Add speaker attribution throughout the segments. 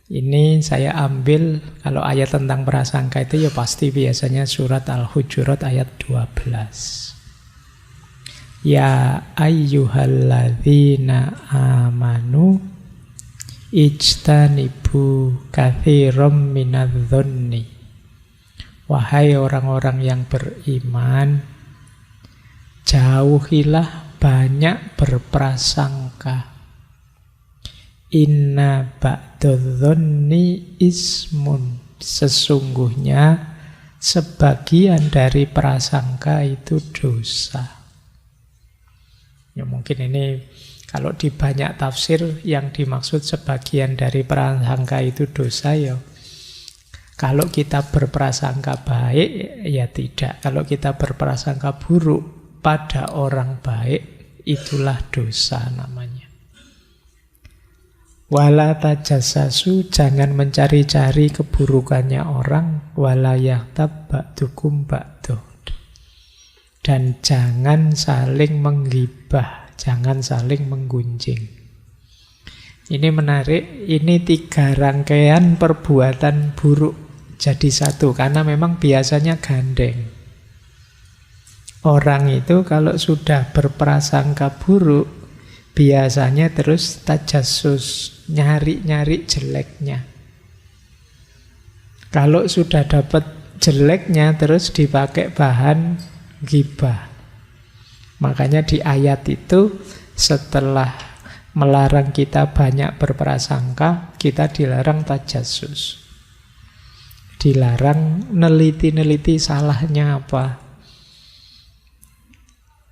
Speaker 1: Ini saya ambil, kalau ayat tentang prasangka itu ya pasti biasanya surat Al-Hujurat ayat 12. Ya ayyuhalladzina amanu ijtanibu katsiran minadh-dhonni. Wahai orang-orang yang beriman, jauhilah banyak berprasangka. Inna ba'dadh-dhonni ismun. Sesungguhnya sebagian dari prasangka itu dosa. Ya mungkin ini kalau di banyak tafsir yang dimaksud sebagian dari prasangka itu dosa ya. Kalau kita berprasangka baik ya tidak. Kalau kita berprasangka buruk pada orang baik itulah dosa namanya. Wala tajassasu, jangan mencari-cari keburukannya orang. Wala yaghtab ba'dukum ba'du. Dan jangan saling menggibah, jangan saling menggunjing. Ini menarik, ini 3 rangkaian perbuatan buruk jadi satu, karena memang biasanya gandeng. Orang itu kalau sudah berprasangka buruk, biasanya terus tajassus, nyari-nyari jeleknya. Kalau sudah dapat jeleknya, terus dipakai bahan ghibah. Makanya di ayat itu setelah melarang kita banyak berprasangka, kita dilarang tajassus. Dilarang neliti-neliti salahnya apa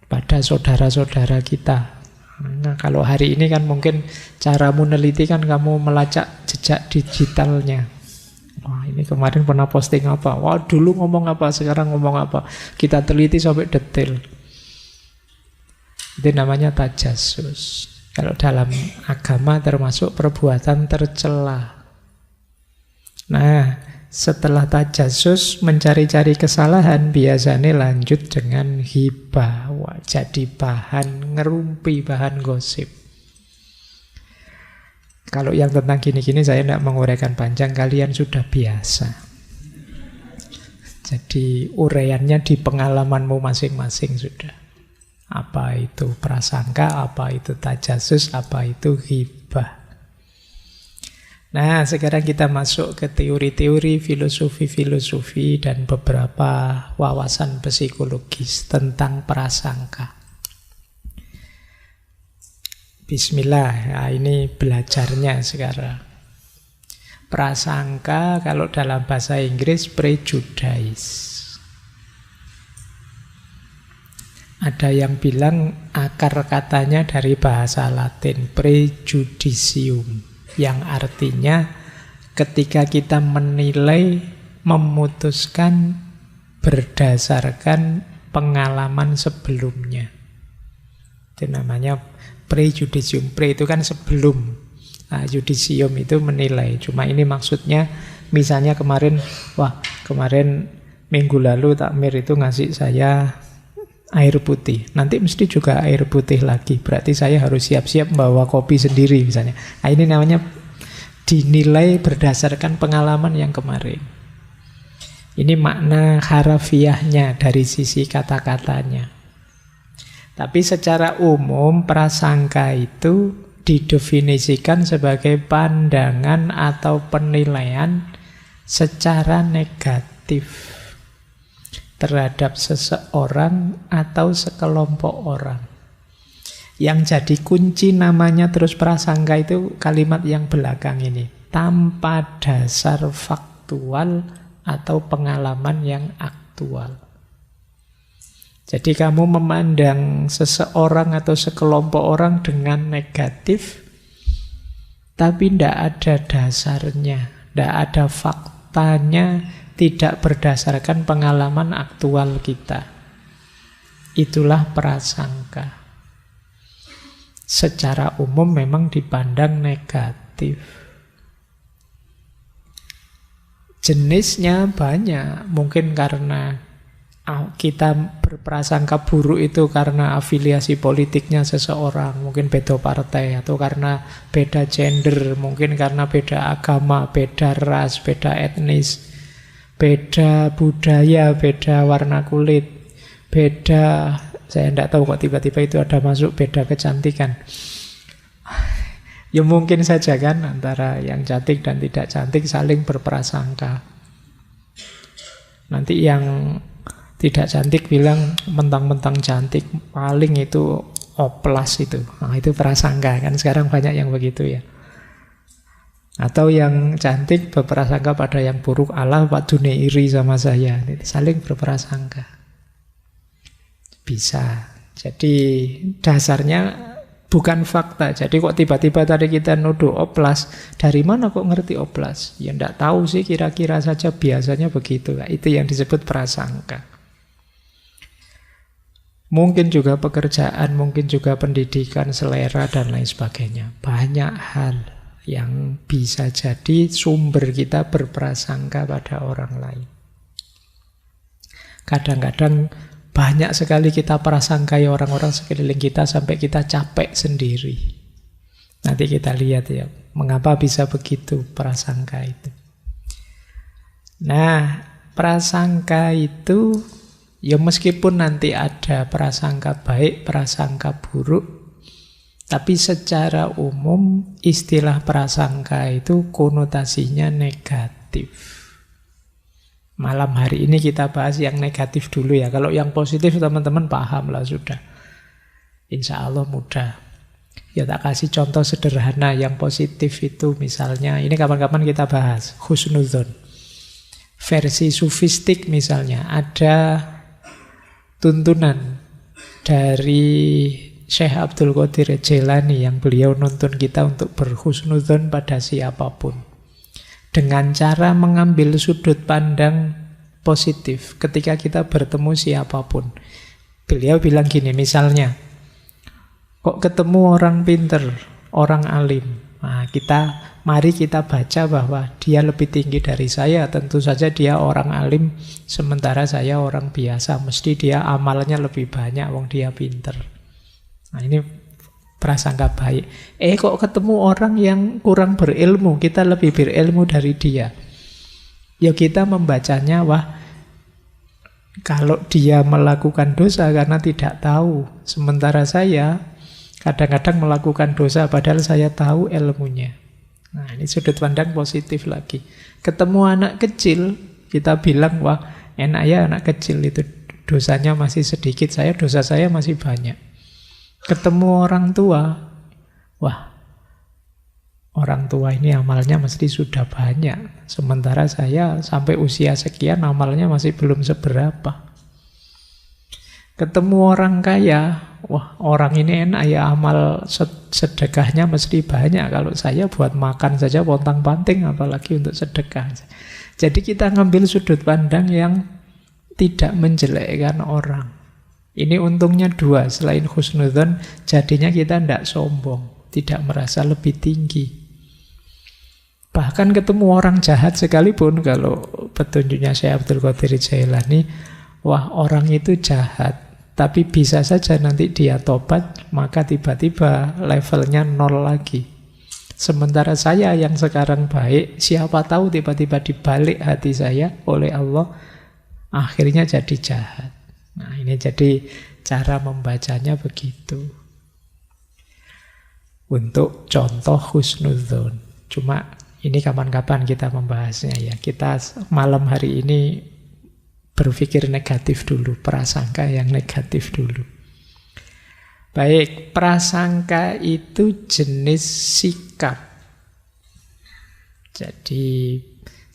Speaker 1: pada saudara-saudara kita. Nah, kalau hari ini kan mungkin caramu neliti kan kamu melacak jejak digitalnya. Wah, ini kemarin pernah posting apa? Wah, dulu ngomong apa, sekarang ngomong apa. Kita teliti sampai detail. Itu namanya tajassus. Kalau dalam agama termasuk perbuatan tercela. Nah, setelah tajassus mencari-cari kesalahan, biasanya lanjut dengan hibah. Wah, jadi bahan ngerumpi, bahan gosip. Kalau yang tentang gini-gini saya tidak menguraikan panjang, kalian sudah biasa. Jadi uraiannya di pengalamanmu masing-masing sudah. Apa itu prasangka, apa itu tajassus, apa itu hibah. Nah, sekarang kita masuk ke teori-teori filosofi-filosofi dan beberapa wawasan psikologis tentang prasangka. Bismillah, nah ini belajarnya sekarang. Prasangka kalau dalam bahasa Inggris prejudice. Ada yang bilang akar katanya dari bahasa Latin prejudicium, yang artinya ketika kita menilai, memutuskan berdasarkan pengalaman sebelumnya. Itu namanya prejudicium. Pre itu kan sebelum, nah, judicium itu menilai. Cuma ini maksudnya misalnya kemarin minggu lalu takmir itu ngasih saya air putih, nanti mesti juga air putih lagi, berarti saya harus siap-siap bawa kopi sendiri misalnya. Nah, ini namanya dinilai berdasarkan pengalaman yang kemarin. Ini makna harafiahnya dari sisi kata-katanya. Tapi secara umum prasangka itu didefinisikan sebagai pandangan atau penilaian secara negatif terhadap seseorang atau sekelompok orang. Yang jadi kunci namanya terus prasangka itu kalimat yang belakang ini, tanpa dasar faktual atau pengalaman yang aktual. Jadi kamu memandang seseorang atau sekelompok orang dengan negatif, tapi tidak ada dasarnya, tidak ada faktanya, tidak berdasarkan pengalaman aktual kita. Itulah prasangka. Secara umum memang dipandang negatif. Jenisnya banyak, mungkin karena kita berprasangka buruk itu karena afiliasi politiknya seseorang, mungkin beda partai, atau karena beda gender, mungkin karena beda agama, beda ras, beda etnis, beda budaya, beda warna kulit, beda, saya tidak tahu kok tiba-tiba itu ada masuk beda kecantikan. Ya mungkin saja kan antara yang cantik dan tidak cantik saling berprasangka. Nanti yang tidak cantik bilang mentang-mentang cantik, paling itu oplas itu. Nah, itu prasangka kan, sekarang banyak yang begitu ya. Atau yang cantik berprasangka pada yang buruk, Allah Pak Dune iri sama saya. Itu saling berprasangka. Bisa. Jadi dasarnya bukan fakta. Jadi kok tiba-tiba tadi kita nuduh oplas, dari mana kok ngerti oplas? Ya enggak tahu sih, kira-kira saja, biasanya begitu. Itu yang disebut prasangka. Mungkin juga pekerjaan, mungkin juga pendidikan, selera, dan lain sebagainya. Banyak hal yang bisa jadi sumber kita berprasangka pada orang lain. Kadang-kadang banyak sekali kita prasangkai orang-orang sekeliling kita sampai kita capek sendiri. Nanti kita lihat ya, mengapa bisa begitu prasangka itu. Nah, prasangka itu ya meskipun nanti ada prasangka baik, prasangka buruk, tapi secara umum istilah prasangka itu konotasinya negatif. Malam hari ini kita bahas yang negatif dulu ya. Kalau yang positif teman-teman paham lah sudah. Insya Allah mudah. Ya tak kasih contoh sederhana yang positif itu misalnya, ini kapan-kapan kita bahas, husnudzon. Versi sufistik misalnya, ada tuntunan dari Syekh Abdul Qadir Jailani yang beliau nuntun kita untuk berhusnudzon pada siapapun. Dengan cara mengambil sudut pandang positif ketika kita bertemu siapapun. Beliau bilang gini, misalnya, kok ketemu orang pinter, orang alim. Nah, mari kita baca bahwa dia lebih tinggi dari saya. Tentu saja dia orang alim, sementara saya orang biasa. Mesti dia amalnya lebih banyak, wong dia pinter. Nah, ini prasangka baik. Kok ketemu orang yang kurang berilmu, kita lebih berilmu dari dia. Ya kita membacanya, wah, kalau dia melakukan dosa karena tidak tahu, sementara saya kadang-kadang melakukan dosa padahal saya tahu ilmunya. Nah, ini sudut pandang positif lagi. Ketemu anak kecil, kita bilang, wah, enak ya anak kecil itu dosanya masih sedikit, dosa saya masih banyak. Ketemu orang tua, wah, orang tua ini amalnya mesti sudah banyak. Sementara saya sampai usia sekian amalnya masih belum seberapa. Ketemu orang kaya, wah, orang ini enak ya amal sedekahnya mesti banyak. Kalau saya buat makan saja pontang-panting, apalagi untuk sedekah. Jadi kita ngambil sudut pandang yang tidak menjelekkan orang. Ini untungnya dua, selain husnudzon, jadinya kita tidak sombong, tidak merasa lebih tinggi. Bahkan ketemu orang jahat sekalipun, kalau petunjuknya Syekh Abdul Qadir Jailani, wah, orang itu jahat, tapi bisa saja nanti dia tobat, maka tiba-tiba levelnya 0 lagi. Sementara saya yang sekarang baik, siapa tahu tiba-tiba dibalik hati saya oleh Allah, akhirnya jadi jahat. Nah, ini jadi cara membacanya begitu. Untuk contoh husnudzon. Cuma ini kapan-kapan kita membahasnya ya. Kita malam hari ini berpikir negatif dulu, prasangka yang negatif dulu. Baik, prasangka itu jenis sikap. Jadi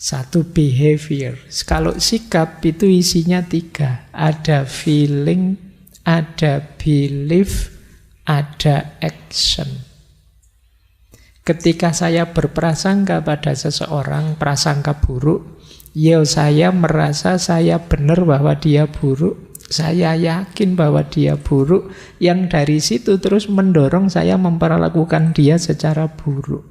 Speaker 1: satu behavior. Kalau sikap itu isinya 3. Ada feeling, ada belief, ada action. Ketika saya berprasangka pada seseorang, prasangka buruk, ya saya merasa saya benar bahwa dia buruk. Saya yakin bahwa dia buruk. Yang dari situ terus mendorong saya memperlakukan dia secara buruk.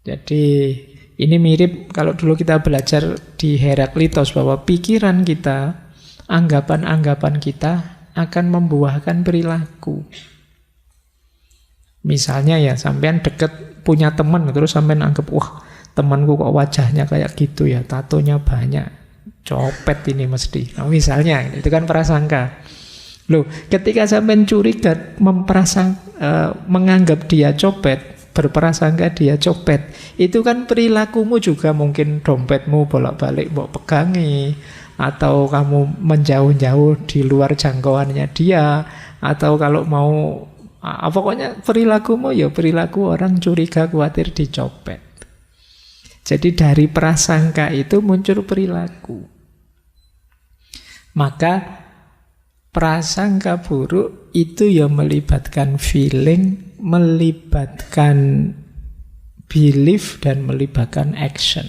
Speaker 1: Jadi Ini mirip kalau dulu kita belajar di Heraklitos bahwa pikiran kita, anggapan-anggapan kita akan membuahkan perilaku. Misalnya ya, sampean deket punya teman, terus sampean anggap, wah temanku kok wajahnya kayak gitu ya, tatonya banyak, copet ini mesti. Nah, misalnya, itu kan prasangka. Loh, ketika sampean curiga, menganggap dia copet, berprasangka dia copet, itu kan perilakumu juga mungkin dompetmu bolak-balik mbok pegangi, atau kamu menjauh-jauh di luar jangkauannya dia, atau kalau mau pokoknya perilakumu ya perilaku orang curiga khawatir dicopet. Jadi dari prasangka itu muncul perilaku. Maka prasangka buruk itu ya melibatkan feeling, melibatkan belief, dan melibatkan action.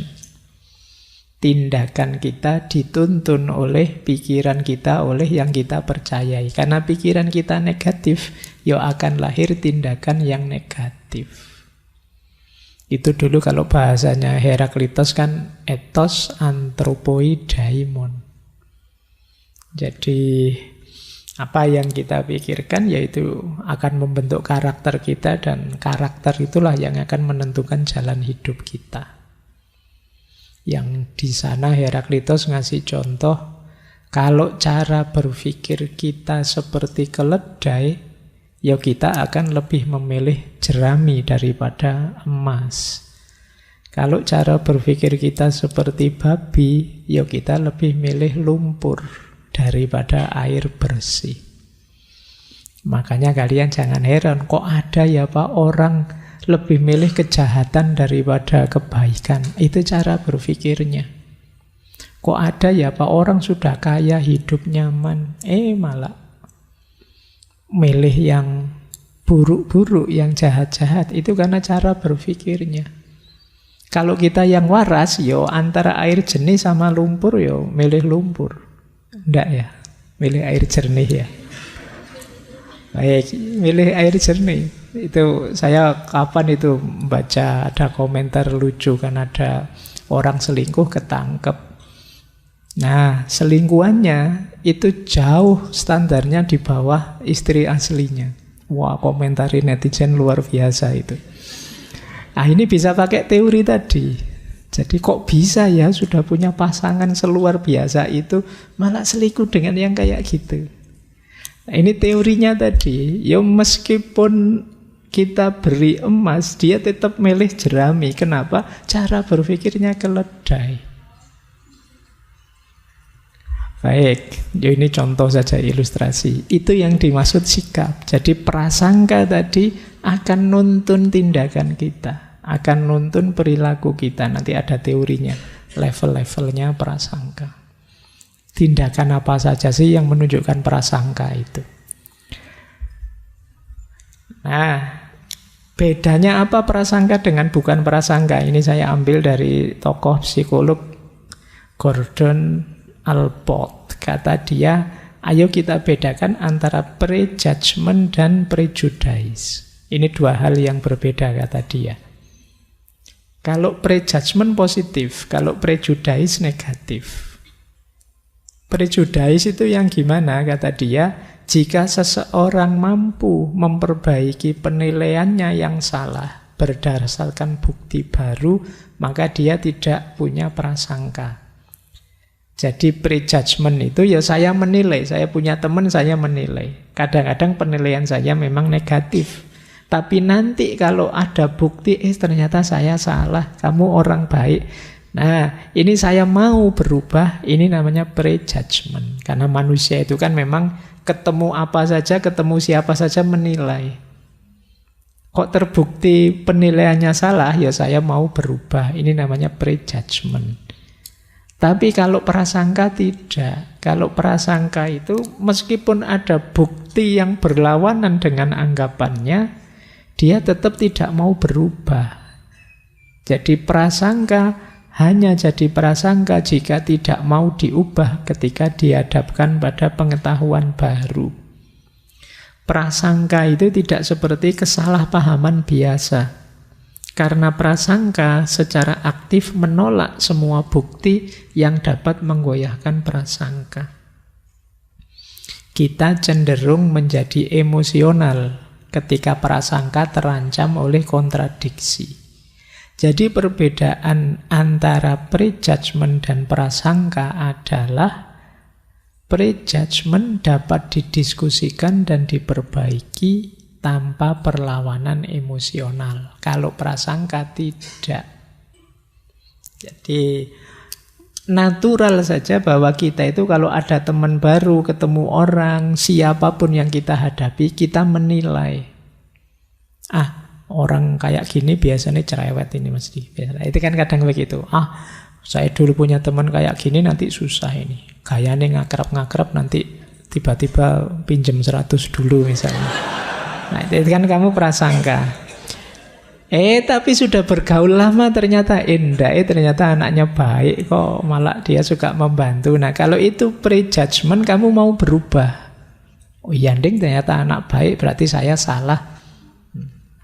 Speaker 1: Tindakan kita dituntun oleh pikiran kita, oleh yang kita percayai. Karena pikiran kita negatif, ya akan lahir tindakan yang negatif. Itu dulu kalau bahasanya Heraklitos kan ethos anthropoi daimon. Jadi apa yang kita pikirkan yaitu akan membentuk karakter kita, dan karakter itulah yang akan menentukan jalan hidup kita. Yang di sana Heraklitos ngasih contoh, kalau cara berpikir kita seperti keledai, ya kita akan lebih memilih jerami daripada emas. Kalau cara berpikir kita seperti babi, ya kita lebih milih lumpur daripada air bersih. Makanya kalian jangan heran, kok ada ya Pak orang lebih milih kejahatan daripada kebaikan. Itu cara berpikirnya. Kok ada ya Pak orang sudah kaya, hidup nyaman, malah milih yang buruk-buruk, yang jahat-jahat. Itu karena cara berpikirnya. Kalau kita yang waras, yo antara air jernih sama lumpur, yo milih lumpur. Enggak ya, milih air jernih ya. Baik, milih air jernih. Itu saya kapan itu baca ada komentar lucu, kan ada orang selingkuh ketangkep. Nah, selingkuhannya itu jauh standarnya di bawah istri aslinya. Wah, komentari netizen luar biasa itu. Nah, ini bisa pakai teori tadi. Jadi kok bisa ya sudah punya pasangan seluar biasa itu malah selingkuh dengan yang kayak gitu. Nah, ini teorinya tadi. Ya meskipun kita beri emas, dia tetap milih jerami. Kenapa? Cara berpikirnya keledai. Baik, ini contoh saja ilustrasi. Itu yang dimaksud sikap. Jadi prasangka tadi akan nuntun tindakan kita, akan nuntun perilaku kita. Nanti ada teorinya, level-levelnya prasangka. Tindakan apa saja sih yang menunjukkan prasangka itu? Nah, bedanya apa prasangka dengan bukan prasangka? Ini saya ambil dari tokoh psikolog Gordon Allport. Kata dia, ayo kita bedakan antara prejudgment dan prejudice. Ini dua hal yang berbeda, kata dia. Kalau prejudgment positif, kalau prejudice negatif. Prejudice itu yang gimana, kata dia? Jika seseorang mampu memperbaiki penilaiannya yang salah berdasarkan bukti baru, maka dia tidak punya prasangka. Jadi prejudgment itu ya saya menilai, saya punya teman saya menilai. Kadang-kadang penilaian saya memang negatif. Tapi nanti kalau ada bukti, ternyata saya salah, kamu orang baik. Nah, ini saya mau berubah, ini namanya prejudgment. Karena manusia itu kan memang ketemu apa saja, ketemu siapa saja menilai. Kok terbukti penilaiannya salah, ya saya mau berubah. Ini namanya prejudgment. Tapi kalau prasangka tidak. Kalau prasangka itu meskipun ada bukti yang berlawanan dengan anggapannya, dia tetap tidak mau berubah. Jadi prasangka hanya jadi prasangka jika tidak mau diubah ketika dihadapkan pada pengetahuan baru. Prasangka itu tidak seperti kesalahpahaman biasa. Karena prasangka secara aktif menolak semua bukti yang dapat menggoyahkan prasangka. Kita cenderung menjadi emosional ketika prasangka terancam oleh kontradiksi. Jadi perbedaan antara prejudgment dan prasangka adalah prejudgment dapat didiskusikan dan diperbaiki tanpa perlawanan emosional. Kalau prasangka tidak. Jadi natural saja bahwa kita itu kalau ada teman baru, ketemu orang, siapapun yang kita hadapi, kita menilai. Orang kayak gini biasanya cerewet ini mesti. Itu kan kadang begitu. Saya dulu punya teman kayak gini nanti susah ini. Gayanya ngakrab-ngakrab nanti tiba-tiba pinjem 100 dulu misalnya. Nah itu kan kamu prasangka. Tapi sudah bergaul lama ternyata ternyata anaknya baik kok, malah dia suka membantu. Nah kalau itu prejudgment, kamu mau berubah. Ternyata anak baik, berarti saya salah.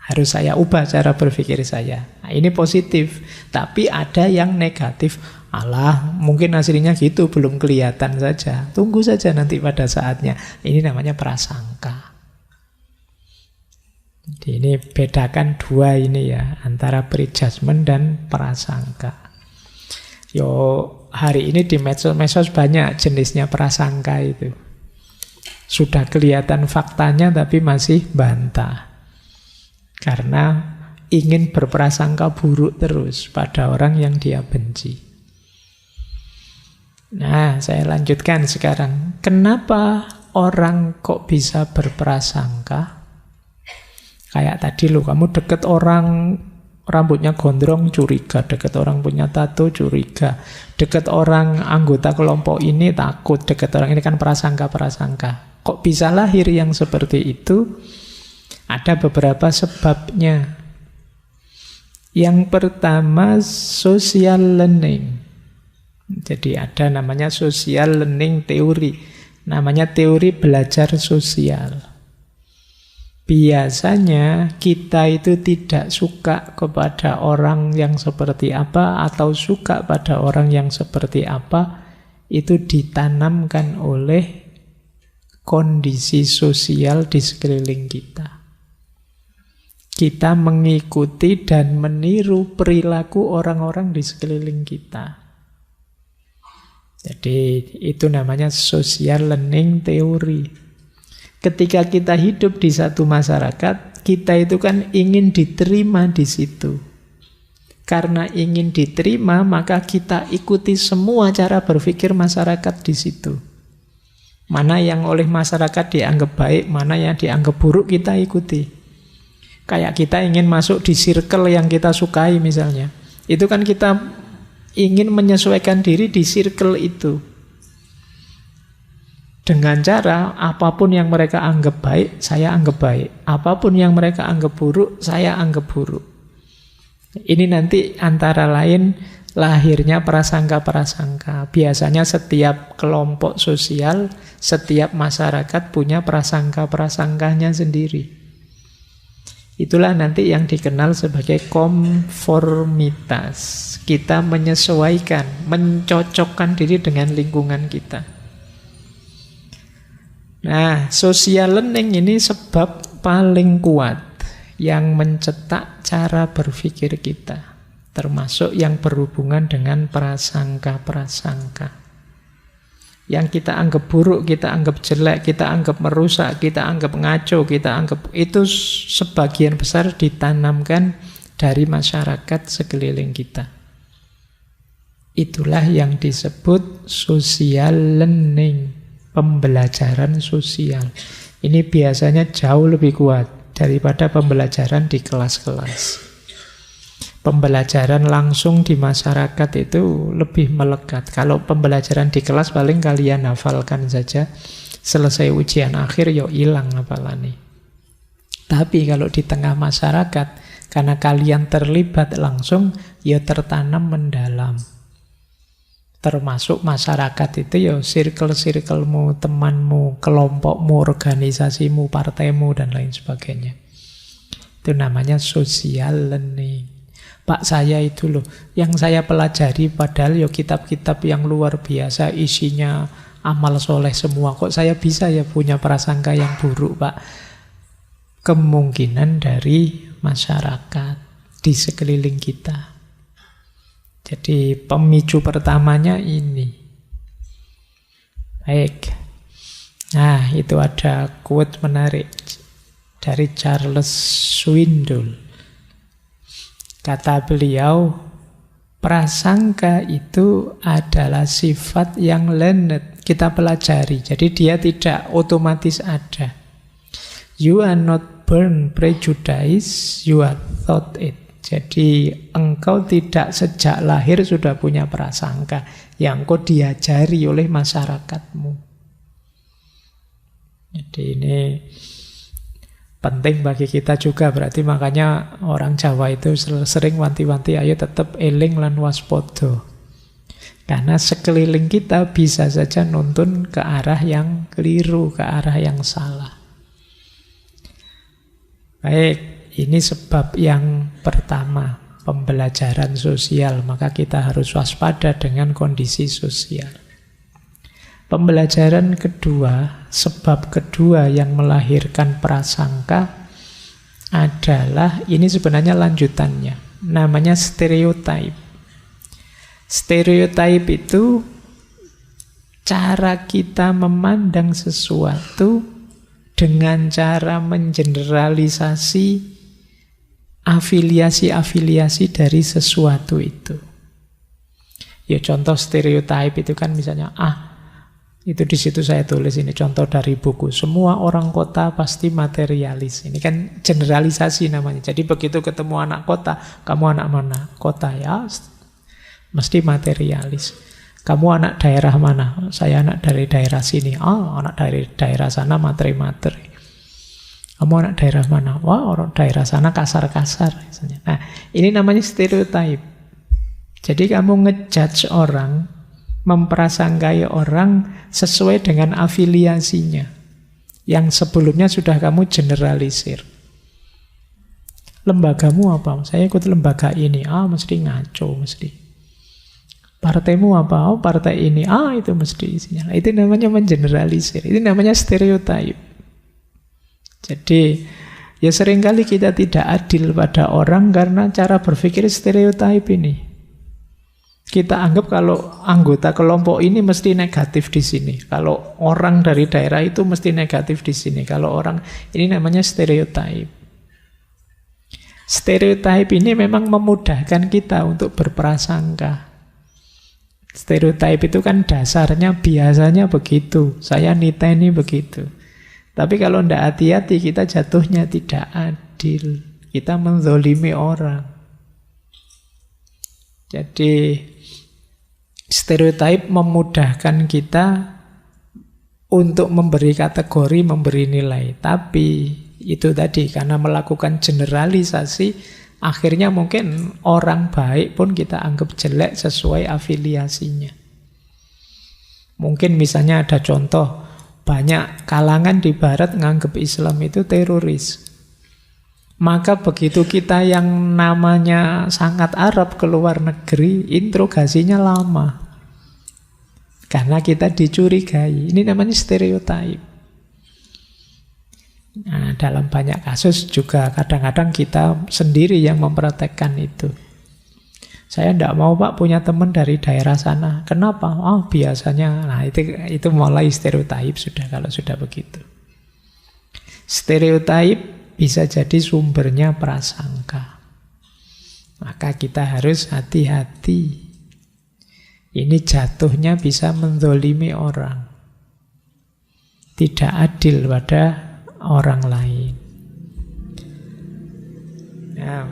Speaker 1: Harus saya ubah cara berpikir saya. Nah, ini positif. Tapi ada yang negatif. Mungkin hasilnya gitu, belum kelihatan saja. Tunggu saja nanti pada saatnya. Ini namanya prasangka. Jadi ini bedakan dua ini ya, antara prejudgment dan prasangka. Hari ini di medsos banyak jenisnya prasangka itu. Sudah kelihatan faktanya tapi masih bantah. Karena ingin berprasangka buruk terus pada orang yang dia benci. Nah, saya lanjutkan sekarang. Kenapa orang kok bisa berprasangka? Kayak tadi kamu deket orang rambutnya gondrong, curiga. Deket orang punya tato, curiga. Deket orang anggota kelompok ini, takut. Deket orang ini kan prasangka-prasangka. Kok bisa lahir yang seperti itu? Ada beberapa sebabnya. Yang pertama, social learning. Jadi ada namanya social learning teori. Namanya teori belajar sosial. Biasanya kita itu tidak suka kepada orang yang seperti apa atau suka pada orang yang seperti apa, itu ditanamkan oleh kondisi sosial di sekeliling kita. Kita mengikuti dan meniru perilaku orang-orang di sekeliling kita. Jadi itu namanya social learning teori. Ketika kita hidup di satu masyarakat, kita itu kan ingin diterima di situ. Karena ingin diterima, maka kita ikuti semua cara berpikir masyarakat di situ. Mana yang oleh masyarakat dianggap baik, mana yang dianggap buruk, kita ikuti. Kayak kita ingin masuk di circle yang kita sukai misalnya. Itu kan kita ingin menyesuaikan diri di circle itu. Dengan cara apapun yang mereka anggap baik, saya anggap baik. Apapun yang mereka anggap buruk, saya anggap buruk. Ini nanti antara lain lahirnya prasangka-prasangka. Biasanya setiap kelompok sosial, setiap masyarakat punya prasangka-prasangkanya sendiri. Itulah nanti yang dikenal sebagai konformitas. Kita menyesuaikan, mencocokkan diri dengan lingkungan kita. Nah, social learning ini sebab paling kuat yang mencetak cara berpikir kita, termasuk yang berhubungan dengan prasangka-prasangka. Yang kita anggap buruk, kita anggap jelek, kita anggap merusak, kita anggap ngaco, kita anggap itu sebagian besar ditanamkan dari masyarakat sekeliling kita. Itulah yang disebut social learning, pembelajaran sosial. Ini biasanya jauh lebih kuat daripada pembelajaran di kelas-kelas. Pembelajaran langsung di masyarakat itu lebih melekat. Kalau pembelajaran di kelas paling kalian hafalkan saja, selesai ujian akhir hilang hafalannya. Tapi kalau di tengah masyarakat, karena kalian terlibat langsung, tertanam mendalam. Termasuk masyarakat itu circle-circlemu, temanmu, kelompokmu, organisasimu, partaimu, dan lain sebagainya. Itu namanya social learning. bapak saya itu loh, yang saya pelajari padahal ya kitab-kitab yang luar biasa isinya amal soleh semua. Kok saya bisa ya punya prasangka yang buruk, Pak? Kemungkinan dari masyarakat di sekeliling kita. Jadi pemicu pertamanya ini. Baik. Nah, itu ada quote menarik dari Charles Swindoll. Kata beliau, prasangka itu adalah sifat yang learned, kita pelajari. Jadi dia tidak otomatis ada. You are not born prejudice, you are taught it. Jadi engkau tidak sejak lahir sudah punya prasangka yang kau diajari oleh masyarakatmu. Jadi ini penting bagi kita juga, berarti makanya orang Jawa itu sering wanti-wanti ayo tetap eling lan waspada. Karena sekeliling kita bisa saja nuntun ke arah yang keliru, ke arah yang salah. Baik, ini sebab yang pertama, pembelajaran sosial, maka kita harus waspada dengan kondisi sosial. Pembelajaran kedua, sebab kedua yang melahirkan prasangka adalah, ini sebenarnya lanjutannya, namanya stereotype. Stereotype itu cara kita memandang sesuatu dengan cara mengeneralisasi afiliasi-afiliasi dari sesuatu itu. Ya contoh stereotype itu kan misalnya, itu di situ saya tulis ini contoh dari buku. Semua orang kota pasti materialis. Ini kan generalisasi namanya. Jadi begitu ketemu anak kota, kamu anak mana? Kota ya, mesti materialis. Kamu anak daerah mana? Saya anak dari daerah sini. Anak dari daerah sana materi-materi. Kamu anak daerah mana? Wah, orang daerah sana kasar-kasar. Misalnya. Nah, ini namanya stereotype. Jadi kamu ngejudge orang, memprasangkai orang sesuai dengan afiliasinya yang sebelumnya sudah kamu generalisir. Lembagamu apa? Saya ikut lembaga ini. Mesti ngaco, mesti. Partaimu apa? Partai ini. Itu mesti isinya. Itu namanya mengeneralisir. Itu namanya stereotype. Jadi, ya seringkali kita tidak adil pada orang karena cara berpikir stereotype ini. Kita anggap kalau anggota kelompok ini mesti negatif di sini. Kalau orang dari daerah itu mesti negatif di sini. Kalau orang, ini namanya stereotype. Stereotype ini memang memudahkan kita untuk berprasangka. Stereotype itu kan dasarnya biasanya begitu. Saya niteni begitu. Tapi kalau tidak hati-hati kita jatuhnya tidak adil. Kita menzolimi orang. Jadi stereotype memudahkan kita untuk memberi kategori, memberi nilai. Tapi itu tadi karena melakukan generalisasi, akhirnya mungkin orang baik pun kita anggap jelek sesuai afiliasinya. Mungkin misalnya ada contoh, banyak kalangan di barat nganggap Islam itu teroris. Maka begitu kita yang namanya sangat Arab ke luar negeri, interogasinya lama. Karena kita dicurigai. Ini namanya stereotype. Nah, dalam banyak kasus juga kadang-kadang kita sendiri yang mempraktekkan itu. Saya tidak mau Pak punya teman dari daerah sana. Kenapa? Biasanya. Nah itu mulai stereotype sudah kalau sudah begitu. Stereotype bisa jadi sumbernya prasangka. Maka kita harus hati-hati. Ini jatuhnya bisa menzolimi orang. Tidak adil pada orang lain. Nah,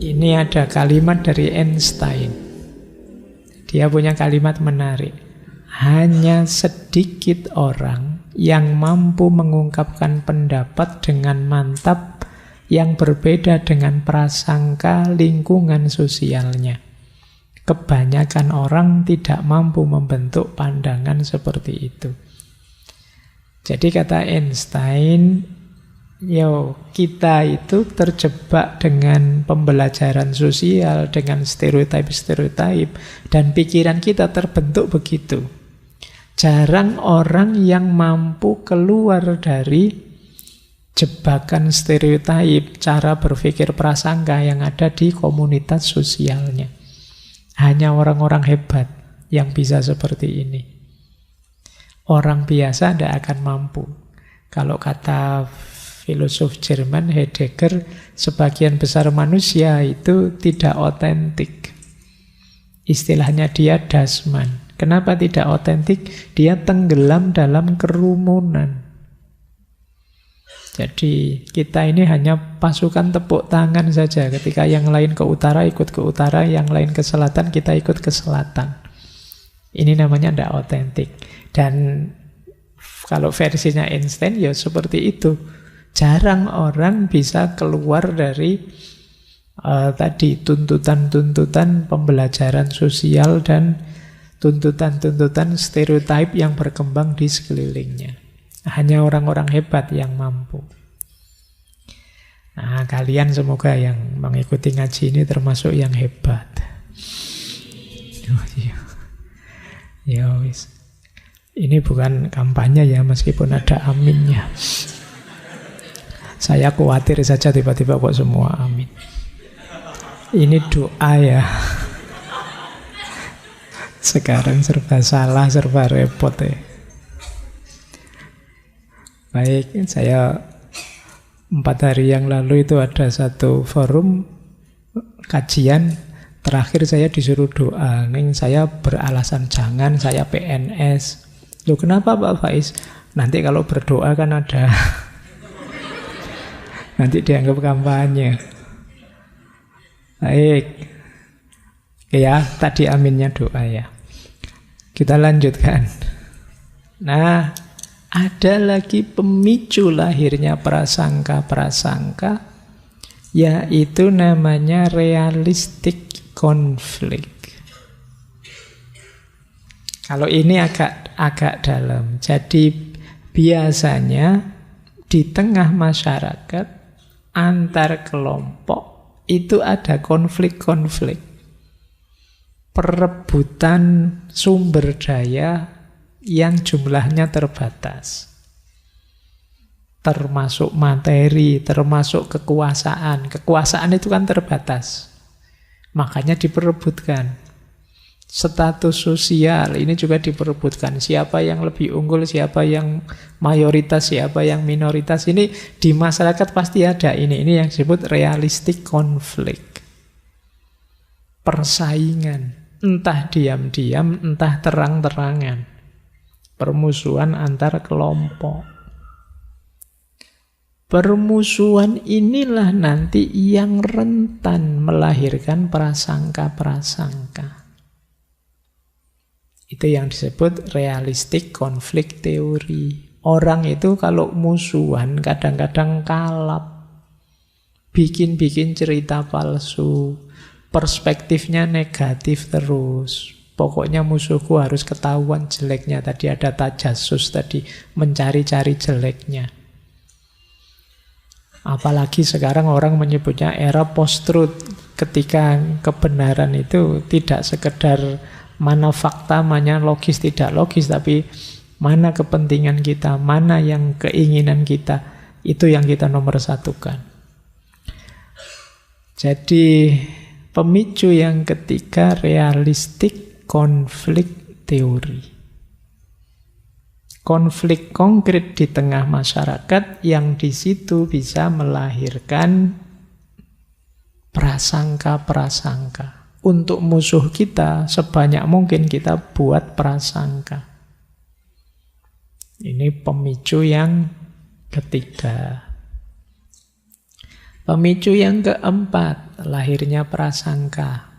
Speaker 1: ini ada kalimat dari Einstein. Dia punya kalimat menarik. Hanya sedikit orang yang mampu mengungkapkan pendapat dengan mantap yang berbeda dengan prasangka lingkungan sosialnya. Kebanyakan orang tidak mampu membentuk pandangan seperti itu. Jadi kata Einstein, kita itu terjebak dengan pembelajaran sosial, dengan stereotip-stereotip, dan pikiran kita terbentuk begitu. Jarang orang yang mampu keluar dari jebakan stereotip, cara berpikir prasangka yang ada di komunitas sosialnya. Hanya orang-orang hebat yang bisa seperti ini. Orang biasa tidak akan mampu. Kalau kata filosof Jerman Heidegger, sebagian besar manusia itu tidak otentik. Istilahnya dia dasman. Kenapa tidak otentik? Dia tenggelam dalam kerumunan. Jadi kita ini hanya pasukan tepuk tangan saja. Ketika yang lain ke utara, ikut ke utara. Yang lain ke selatan, kita ikut ke selatan. Ini namanya tidak otentik. Dan kalau versinya Einstein, ya seperti itu. Jarang orang bisa keluar dari tadi tuntutan-tuntutan pembelajaran sosial dan tuntutan-tuntutan stereotip yang berkembang di sekelilingnya. Hanya orang-orang hebat yang mampu. Nah, kalian semoga yang mengikuti ngaji ini termasuk yang hebat. Ya wis. Ini bukan kampanye ya, meskipun ada aminnya. Saya khawatir saja tiba-tiba kok semua amin. Ini doa ya. Sekarang serba salah, serba repot ya. Baik, saya 4 hari yang lalu itu ada satu forum kajian. Terakhir saya disuruh doa. Ning saya beralasan jangan, saya PNS. Loh kenapa Pak Faiz? Nanti kalau berdoa kan ada nanti dianggap kampanye. Baik. Ya, tadi aminnya doa ya. Kita lanjutkan. Nah, ada lagi pemicu lahirnya prasangka-prasangka, yaitu namanya realistic conflict. Kalau ini agak dalam. Jadi biasanya di tengah masyarakat antar kelompok itu ada konflik-konflik. Perebutan sumber daya yang jumlahnya terbatas. Termasuk materi, termasuk kekuasaan. Kekuasaan itu kan terbatas. Makanya diperebutkan. Status sosial ini juga diperebutkan. Siapa yang lebih unggul, siapa yang mayoritas, siapa yang minoritas. Ini di masyarakat pasti ada ini. Ini yang disebut realistic conflict. Persaingan. Entah diam-diam, entah terang-terangan. Permusuhan antar kelompok. Permusuhan inilah nanti yang rentan melahirkan prasangka-prasangka. Itu yang disebut realistic conflict theory. Orang itu kalau musuhan kadang-kadang kalap. Bikin-bikin cerita palsu. Perspektifnya negatif terus. Pokoknya musuhku harus ketahuan jeleknya. Tadi ada tajasus tadi, mencari-cari jeleknya. Apalagi sekarang orang menyebutnya era post-truth. Ketika kebenaran itu tidak sekedar mana fakta, mana logis, tidak logis, tapi mana kepentingan kita, mana yang keinginan kita, itu yang kita nomor satukan. Jadi pemicu yang ketiga, realistic conflict theory. Konflik konkret di tengah masyarakat yang di situ bisa melahirkan prasangka-prasangka. Untuk musuh kita, sebanyak mungkin kita buat prasangka. Ini pemicu yang ketiga. Pemicu yang keempat, lahirnya prasangka.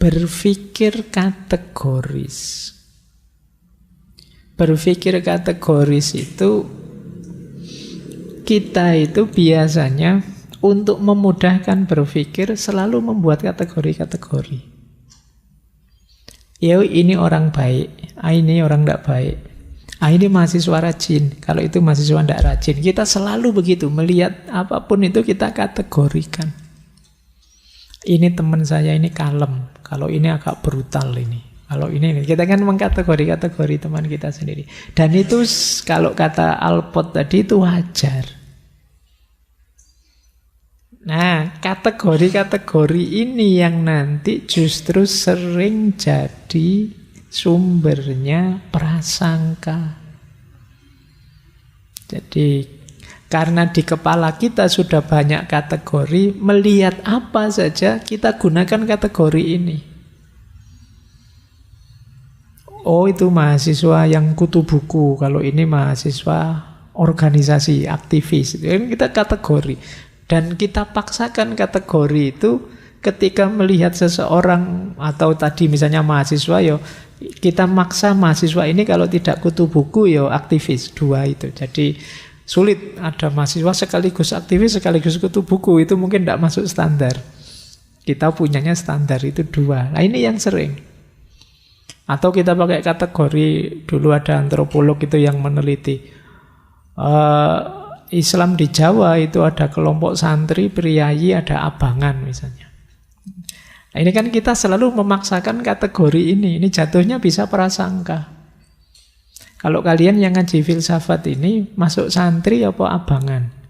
Speaker 1: Berpikir kategoris. Berpikir kategoris itu, kita itu biasanya untuk memudahkan berpikir selalu membuat kategori-kategori. Ya ini orang baik, ini orang tidak baik. Ah, ini mahasiswa rajin, kalau itu mahasiswa tidak rajin. Kita selalu begitu, melihat apapun itu kita kategorikan. Ini teman saya ini kalem, kalau ini agak brutal ini. Kalau ini, kita kan mengkategori-kategori teman kita sendiri. Dan itu kalau kata Alport tadi itu wajar. Nah, kategori-kategori ini yang nanti justru sering jadi sumbernya prasangka. Jadi karena di kepala kita sudah banyak kategori, melihat apa saja kita gunakan kategori ini. Oh, itu mahasiswa yang kutu buku, kalau ini mahasiswa organisasi, aktivis. Kita kategori. Dan kita paksakan kategori itu ketika melihat seseorang, atau tadi misalnya mahasiswa, yo kita maksa mahasiswa ini kalau tidak kutu buku yo aktivis, dua itu. Jadi sulit ada mahasiswa sekaligus aktivis sekaligus kutu buku, itu mungkin tidak masuk standar. Kita punyanya standar itu dua. Nah, ini yang sering. Atau kita pakai kategori, dulu ada antropolog itu yang meneliti Islam di Jawa itu ada kelompok santri, priayi, ada abangan misalnya. Nah, ini kan kita selalu memaksakan kategori ini jatuhnya bisa prasangka. Kalau kalian yang ngaji filsafat ini masuk santri apa abangan?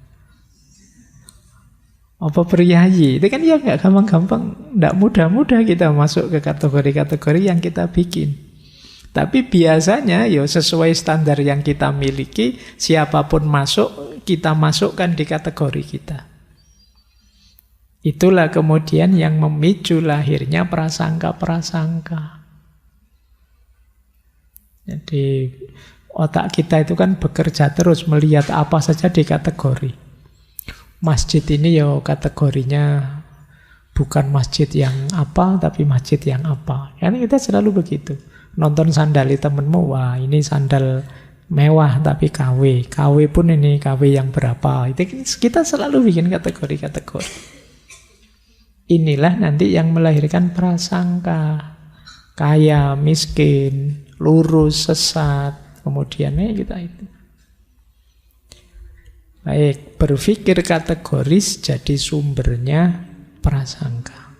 Speaker 1: Apa priayi? Itu kan ya nggak gampang-gampang, nggak mudah-mudah kita masuk ke kategori-kategori yang kita bikin. Tapi biasanya ya sesuai standar yang kita miliki, siapapun masuk, kita masukkan di kategori kita. Itulah kemudian yang memicu lahirnya prasangka-prasangka. Jadi otak kita itu kan bekerja terus melihat apa saja di kategori. Masjid ini ya kategorinya bukan masjid yang apa, tapi masjid yang apa. Karena kita selalu begitu. Nonton sandali temenmu, wah ini sandal mewah tapi KW. KW pun ini KW yang berapa. Itu kita selalu bikin kategori-kategori. Inilah nanti yang melahirkan prasangka. Kaya, miskin, lurus, sesat. Kemudian kita itu. Baik, berpikir kategoris jadi sumbernya prasangka.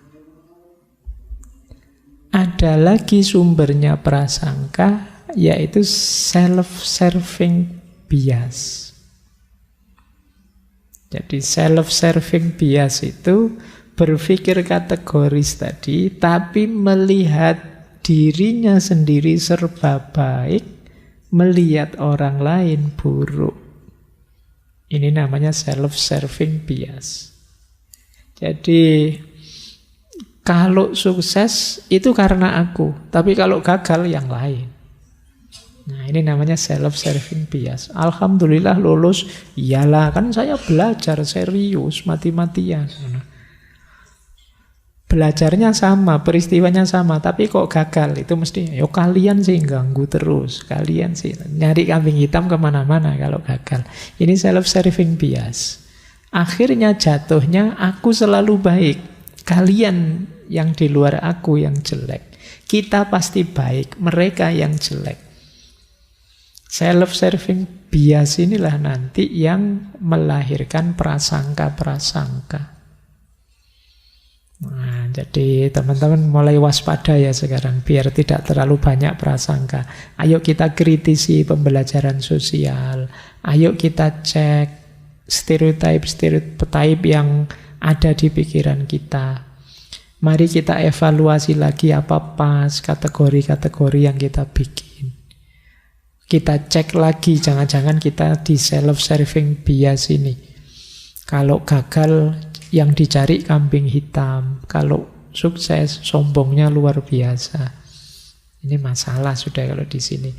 Speaker 1: Ada lagi sumbernya prasangka, yaitu self-serving bias. Jadi self-serving bias itu berpikir kategoris tadi, tapi melihat dirinya sendiri serba baik, melihat orang lain buruk. Ini namanya self-serving bias. Jadi kalau sukses itu karena aku, tapi kalau gagal yang lain. Nah, ini namanya self-serving bias. Alhamdulillah lulus, iyalah kan saya belajar serius, mati-matian. Belajarnya sama, peristiwanya sama, tapi kok gagal, itu mesti, yo kalian sih ganggu terus, kalian sih nyari kambing hitam kemana-mana kalau gagal. Ini self-serving bias. Akhirnya jatuhnya aku selalu baik, kalian yang di luar aku yang jelek. Kita pasti baik, mereka yang jelek. Self-serving bias inilah nanti yang melahirkan prasangka-prasangka. Nah, jadi teman-teman mulai waspada ya sekarang, biar tidak terlalu banyak prasangka. Ayo kita kritisi pembelajaran sosial. Ayo kita cek stereotip yang ada di pikiran kita. Mari kita evaluasi lagi apa pas kategori-kategori yang kita bikin. Kita cek lagi, jangan-jangan kita di self-serving bias ini. Kalau gagal, yang dicari kambing hitam. Kalau sukses, sombongnya luar biasa. Ini masalah sudah kalau di sini.